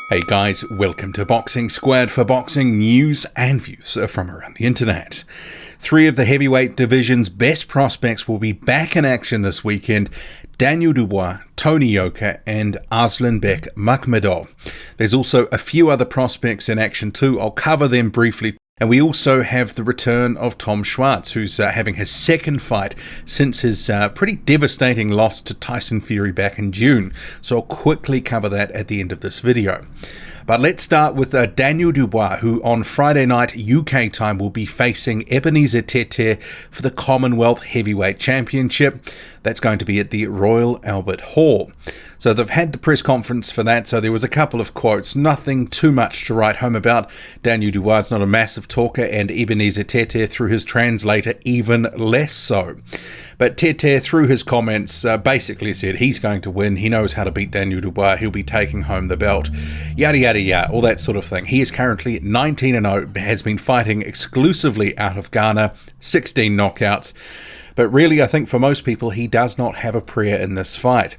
Hey guys, welcome to Boxing Squad for boxing news and views from around the internet. Three of the heavyweight division's best prospects will be back in action this weekend: Daniel Dubois, Tony Yoka and Arslanbek Makhmudov. There's also a few other prospects in action too. I'll cover them briefly. And we also have the return of Tom Schwarz, who's having his second fight since his pretty devastating loss to Tyson Fury back in June. So I'll quickly cover that at the end of this video. But let's start with Daniel Dubois, who on Friday night UK time will be facing Ebenezer Tete for the Commonwealth Heavyweight Championship. That's going to be at the Royal Albert Hall. So they've had the press conference for that, so there was a couple of quotes, nothing too much to write home about. Daniel Dubois is not a massive talker, and Ebenezer Tete, through his translator, even less so. But Tete, through his comments, basically said he's going to win. He knows how to beat Daniel Dubois. He'll be taking home the belt. Yada, yada, yada, all that sort of thing. He is currently 19-0, has been fighting exclusively out of Ghana, 16 knockouts. But really, I think for most people, he does not have a prayer in this fight.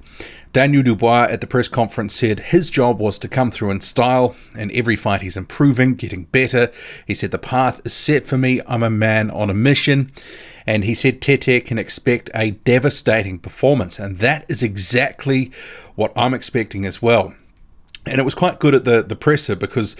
Daniel Dubois at the press conference said his job was to come through in style, and every fight he's improving, getting better. He said the path is set for me. I'm a man on a mission. And he said Tete can expect a devastating performance, and that is exactly what I'm expecting as well. And it was quite good at the presser because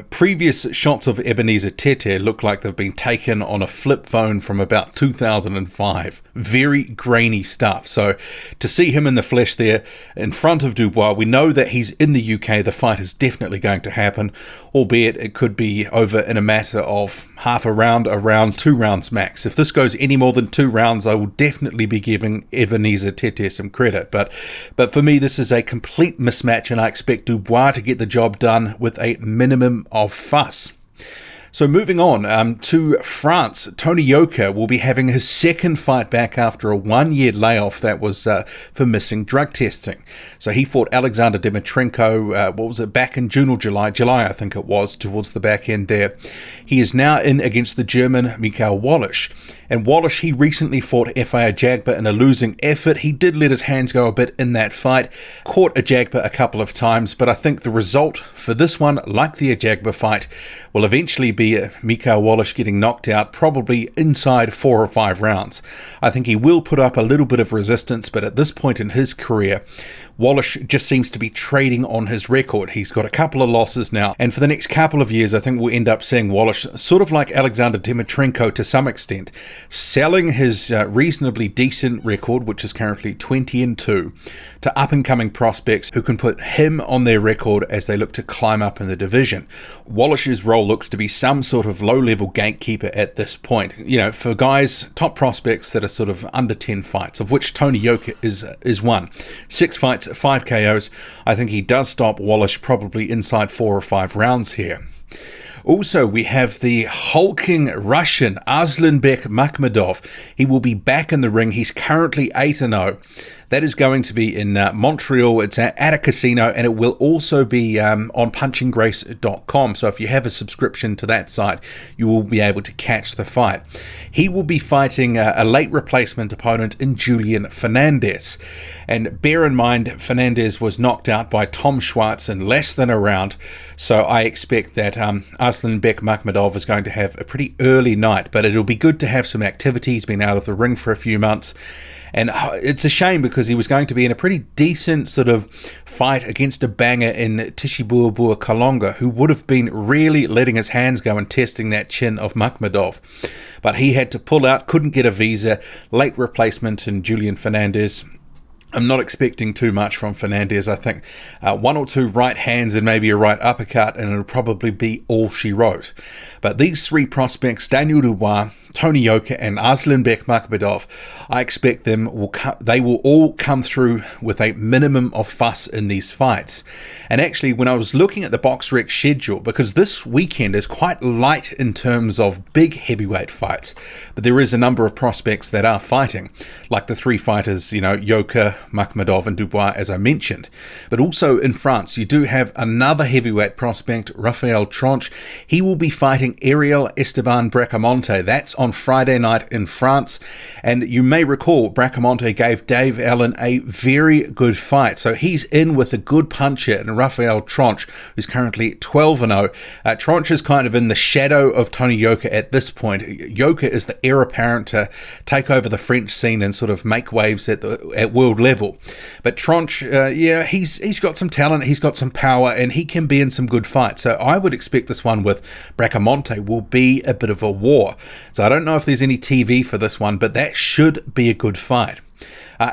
previous shots of Ebenezer Tete look like they've been taken on a flip phone from about 2005. Very grainy stuff. So to see him in the flesh there in front of Dubois, we know that he's in the UK. The fight is definitely going to happen, albeit it could be over in a matter of half a round, 2 rounds max. If this goes any more than 2 rounds, I will definitely be giving Ebenezer Tete some credit. But for me, this is a complete mismatch, and I expect Dubois to get the job done with a minimum of fuss. So moving on to France, Tony Yoka will be having his second fight back after a 1-year layoff that was for missing drug testing. So he fought Alexander Dimitrenko, back in June or July I think it was, towards the back end there. He is now in against the German Michael Wallisch. And Wallisch, he recently fought Raphael Ajagba in a losing effort. He did let his hands go a bit in that fight, caught Ajagba a couple of times, but I think the result for this one, like the Ajagba fight, will eventually be Michael Wallisch getting knocked out, probably inside 4 or 5 rounds. I think he will put up a little bit of resistance, but at this point in his career, Wallisch just seems to be trading on his record. He's got a couple of losses now, and for the next couple of years, I think we'll end up seeing Wallisch, sort of like Alexander Dimitrenko to some extent, selling his reasonably decent record, which is currently 20-2, to up-and-coming prospects who can put him on their record as they look to climb up in the division. Wallisch's role looks to be some sort of low-level gatekeeper at this point. You know, for guys, top prospects that are sort of under 10 fights, of which Tony Yoka is one. 6 fights, 5 KOs. I think he does stop Wallisch probably inside 4 or 5 rounds here. Also, we have the hulking Russian Aslanbek Makhmudov. He will be back in the ring. He's currently 8-0. That is going to be in Montreal. It's at a casino, and it will also be on punchinggrace.com. So if you have a subscription to that site, you will be able to catch the fight. He will be fighting a late replacement opponent in Julian Fernandez. And bear in mind, Fernandez was knocked out by Tom Schwartz in less than a round. So I expect that Aslanbek Makhmudov is going to have a pretty early night, but it'll be good to have some activity. He's been out of the ring for a few months. And it's a shame because he was going to be in a pretty decent sort of fight against a banger in Tishibuabua Kalonga, who would have been really letting his hands go and testing that chin of Makhmudov. But he had to pull out, couldn't get a visa, late replacement in Julian Fernandez. I'm not expecting too much from Fernandez. I think 1 or 2 right hands and maybe a right uppercut, and it'll probably be all she wrote. But these 3 prospects, Daniel Dubois, Tony Yoka and Aslanbek Makhmudov, I expect they will all come through with a minimum of fuss in these fights. And actually, when I was looking at the BoxRec schedule, because this weekend is quite light in terms of big heavyweight fights, but there is a number of prospects that are fighting, like the 3 fighters, Yoka, Makhmudov and Dubois, as I mentioned. But also in France, you do have another heavyweight prospect, Raphael Tronche. He will be fighting Ariel Esteban Bracamonte. That's on Friday night in France. And you may recall, Bracamonte gave Dave Allen a very good fight. So he's in with a good puncher in Raphael Tronche, who's currently 12-0. Tronche is kind of in the shadow of Tony Yoka at this point. Yoka is the heir apparent to take over the French scene and sort of make waves at world level. But Tronche, he's got some talent, he's got some power, and he can be in some good fights. So I would expect this one with Bracamonte will be a bit of a war. So I don't know if there's any TV for this one, but that should be a good fight.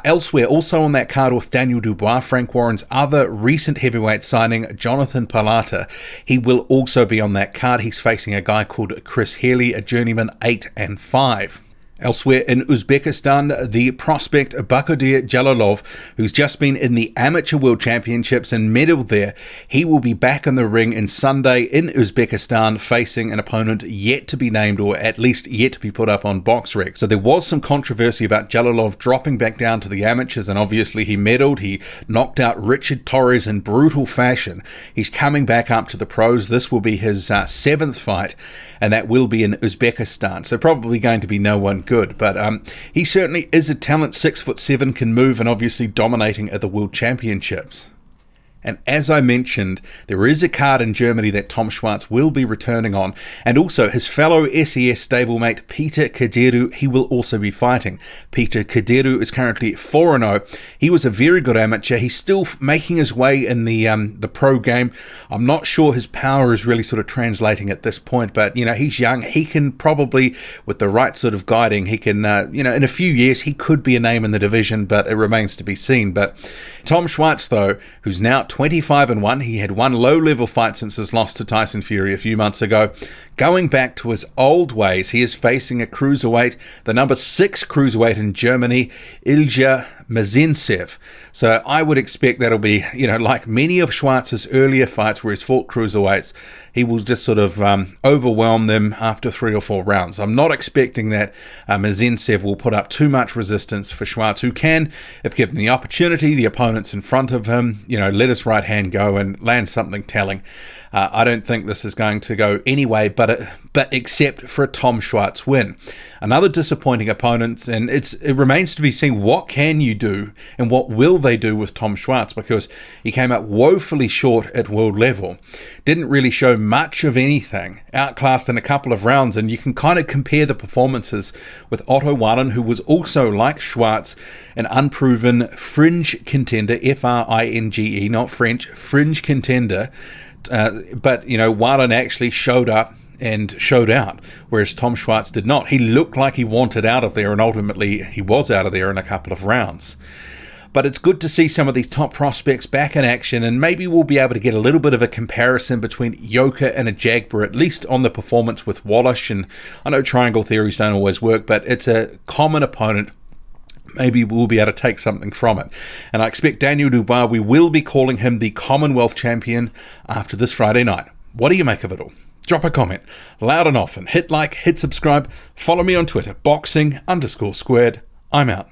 Elsewhere, also on that card with Daniel Dubois, Frank Warren's other recent heavyweight signing, Jonathan Palata. He will also be on that card. He's facing a guy called Chris Healy, a journeyman 8-5. Elsewhere in Uzbekistan, the prospect Bakhodir Jalolov, who's just been in the Amateur World Championships and medaled there, he will be back in the ring on Sunday in Uzbekistan facing an opponent yet to be named, or at least yet to be put up on BoxRec. So there was some controversy about Jalolov dropping back down to the amateurs, and obviously he medaled. He knocked out Richard Torres in brutal fashion. He's coming back up to the pros. This will be his 7th fight, and that will be in Uzbekistan. So probably going to be no one good, but he certainly is a talent, 6'7", can move, and obviously dominating at the World Championships. And as I mentioned, there is a card in Germany that Tom Schwarz will be returning on, and also his fellow SES stablemate Peter Kadiru, he will also be fighting. Peter Kadiru is currently 4-0. He was a very good amateur. He's still making his way in the pro game. I'm not sure his power is really sort of translating at this point, but he's young. He can probably, with the right sort of guiding, he can in a few years he could be a name in the division, but it remains to be seen. But Tom Schwarz, though, who's now 25-1. He had one low-level fight since his loss to Tyson Fury a few months ago. Going back to his old ways, he is facing a cruiserweight, the number 6 cruiserweight in Germany, Ilja Mazintsev. So I would expect that'll be, like many of Schwartz's earlier fights where he's fought cruiserweights, he will just sort of overwhelm them after 3 or 4 rounds. I'm not expecting that Mazintsev will put up too much resistance for Schwarz, who can, if given the opportunity, the opponents in front of him, let his right hand go and land something telling. I don't think this is going to go anyway, but except for a Tom Schwarz win. Another disappointing opponent, and it remains to be seen what can you do and what will they do with Tom Schwarz, because he came up woefully short at world level. Didn't really show much of anything, outclassed in a couple of rounds, and you can kind of compare the performances with Otto Wallen, who was also, like Schwarz, an unproven fringe contender, F-R-I-N-G-E, not French, fringe contender. But Wallen actually showed up and showed out, whereas Tom Schwarz did not. He looked like he wanted out of there, and ultimately he was out of there in a couple of rounds. But it's good to see some of these top prospects back in action, and maybe we'll be able to get a little bit of a comparison between Yoka and a Jagber, at least on the performance with Wallish. And I know triangle theories don't always work, but it's a common opponent. Maybe we'll be able to take something from it. And I expect Daniel Dubois, we will be calling him the Commonwealth champion after this Friday night. What do you make of it all? Drop a comment, loud and often. Hit like, hit subscribe. Follow me on Twitter, boxing_squared. I'm out.